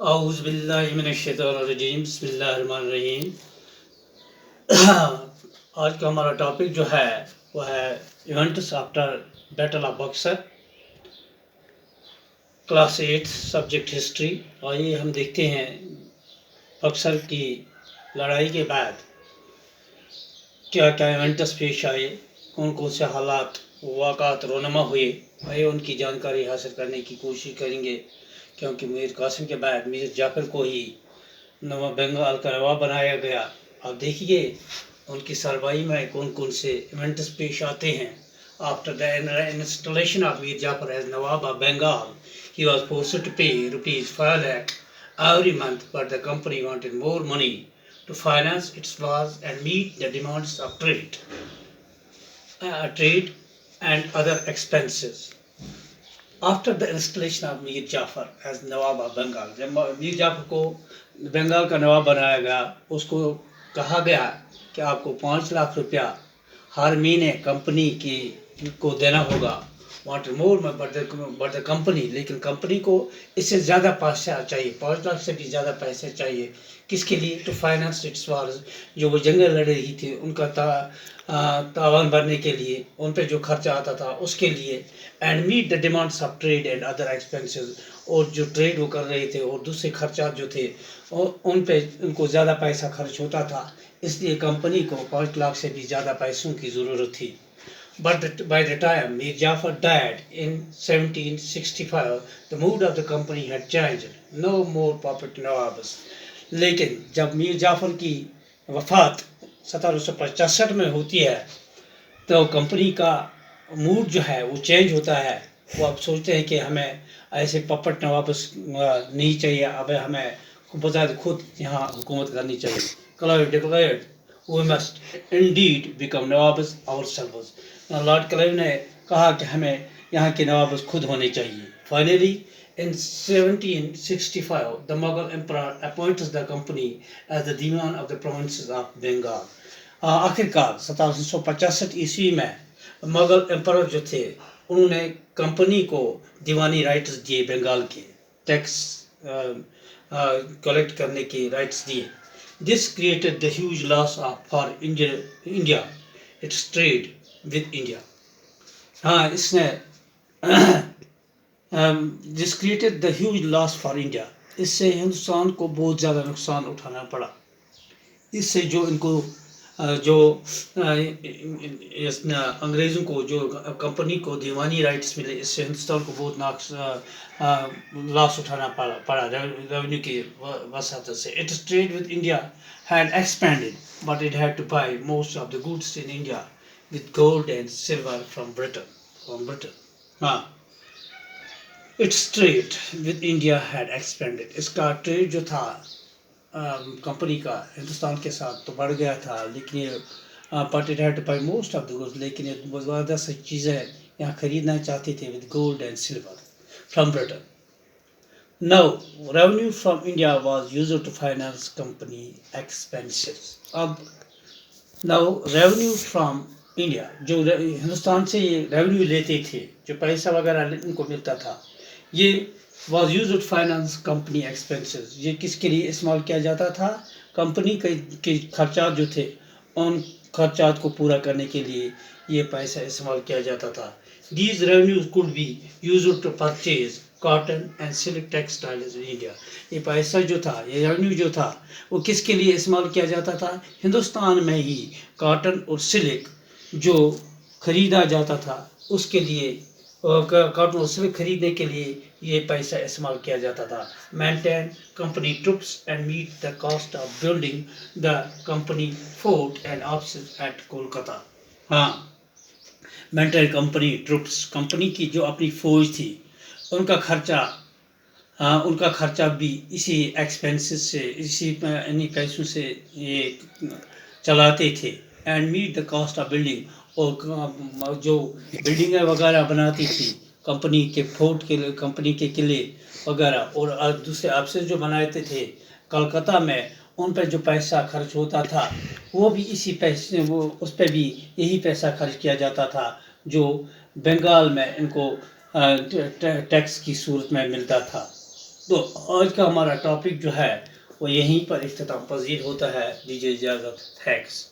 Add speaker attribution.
Speaker 1: اعوذ باللہ من الشیطان الرجیم، بسم اللہ الرحمن الرحیم۔ آج کا ہمارا ٹاپک جو ہے وہ ہے events after battle of Buxar, class 8 subject history. آئیے ہم دیکھتے ہیں بکسر کی لڑائی کے بعد کیا کیا ایونٹس پیش آئے، کون کون سے حالات واقعات رونما ہوئے۔ آئیے ان کی جانکاری حاصل کرنے کی کوشش کریں گے، کیونکہ میر قاسم کے بعد میر جعفر کو ہی نواب بنگال کا نواب بنایا گیا۔ آپ دیکھیے ان کی سربراہی میں کون کون سے ایونٹس پیش آتے ہیں۔ After the installation of Mir Jafar as Nawab of Bengal, he was forced to pay rupees 5 lakh every month, but the company wanted more money to finance its wars and meet the demands of trade and other expenses. After the installation of Mir Jafar as Nawab of Bengal، جب میر جعفر کو بنگال کا نواب بنایا گیا، اس کو کہا گیا کہ آپ کو 5 لاکھ روپیہ ہر مہینے کمپنی کو دینا ہوگا۔ wanted more but the company، لیکن کمپنی کو اس سے زیادہ پیسہ چاہیے، 5 لاکھ سے بھی زیادہ پیسے چاہیے۔ کس کے لیے؟ ٹو فائنانس اٹس وارز، جو وہ جنگیں لڑ رہی تھی ان کا تاوان بھرنے کے لیے، ان پہ جو خرچہ آتا تھا اس کے لیے۔ And meet the demands of trade and other expenses, اور جو ٹریڈ وہ کر رہے تھے اور دوسرے خرچات جو تھے ان پہ ان کو زیادہ پیسہ خرچ ہوتا تھا، اس لیے کمپنی کو 5 لاکھ سے بھی زیادہ پیسوں کی ضرورت تھی۔ But by the time Mir Jafar died in 1765, the mood of the company had changed. No more puppet nawabs. لیکن جب میر جعفر کی وفات 1765 میں ہوتی ہے تو کمپنی کا موڈ جو ہے وہ چینج ہوتا ہے۔ وہ اب سوچتے ہیں کہ ہمیں ایسے پپٹ نوابس نہیں چاہیے، اب ہمیں بذات خود یہاں حکومت کرنی چاہیے۔ Clive declared, we must indeed become nawabs ourselves۔ Lord Clive نے کہا کہ ہمیں یہاں کے نوابس خود ہونے چاہیے۔ Finally, in 1765, the Mughal emperor appoints the company as the Diwan of the provinces of Bengal۔ آخر کار 1765 عیسوی میں مغل امپرر جو تھے انہوں نے کمپنی کو دیوانی رائٹس دیے، بنگال کے ٹیکس کلیکٹ کرنے کے رائٹس دیے۔ This created the huge loss for India, its trade with India۔ اس نے This created the huge loss for India، اس سے ہندوستان کو بہت زیادہ نقصان اٹھانا پڑا۔ اس سے جو ان کو جو انگریزوں کو جو کمپنی کو دیوانی رائٹس ملے، اس سے ہندوستان کو بہت لاس اٹھانا پڑا ریونیو کی وسعت سے۔ Its trade with India had expanded, but it had to buy most of the goods in India with gold and silver from Britain۔ Its trade with India had expanded، اس کا ٹریڈ جو تھا company کا ہندوستان کے ساتھ تو بڑھ گیا تھا، لیکن یہ but it had to buy most of the goods، لیکن یہ زیادہ سی چیزیں یہاں خریدنا چاہتے تھے with gold and silver from Britain۔ Now revenue from India was used to finance company expenses۔ اب now revenue from India، جو ہندوستان سے یہ ریونیو لیتے تھے، جو پیسہ وغیرہ ان کو ملتا تھا، یہ was used to finance company expenses، یہ کس کے لیے استعمال کیا جاتا تھا؟ کمپنی کے خرچات جو تھے ان خرچات کو پورا کرنے کے لیے یہ پیسہ استعمال کیا جاتا تھا۔ These revenues could be used to purchase cotton and silk textiles in India۔ یہ پیسہ جو تھا، یہ ریونیو جو تھا، وہ کس کے لیے استعمال کیا جاتا تھا؟ ہندوستان میں ہی کاٹن اور سلک جو خریدا جاتا تھا اس کے لیے، کاٹن اور سلک خریدنے کے لیے یہ پیسہ استعمال کیا جاتا تھا۔ Maintain company troops and meet the cost of building the company fort and offices at Kolkata. Maintain company troops, company کی جو اپنی فوج تھی ان کا خرچہ بھی اسی ایکسپینسز سے، اسی انہی پیسوں سے یہ چلاتے تھے۔ And meet the cost of building, اور جو بلڈنگیں وغیرہ بناتی تھی کمپنی کے فورٹ کے، کمپنی کے قلعے وغیرہ، اور دوسرے آفسز جو بناتے تھے کلکتہ میں، ان پہ جو پیسہ خرچ ہوتا تھا وہ بھی اسی پیسے، وہ اس پہ بھی یہی پیسہ خرچ کیا جاتا تھا جو بنگال میں ان کو ٹیکس کی صورت میں ملتا تھا۔ تو آج کا ہمارا ٹاپک جو ہے وہ یہیں پر اختتام پذیر ہوتا ہے. دیجیے اجازت. تھینکس.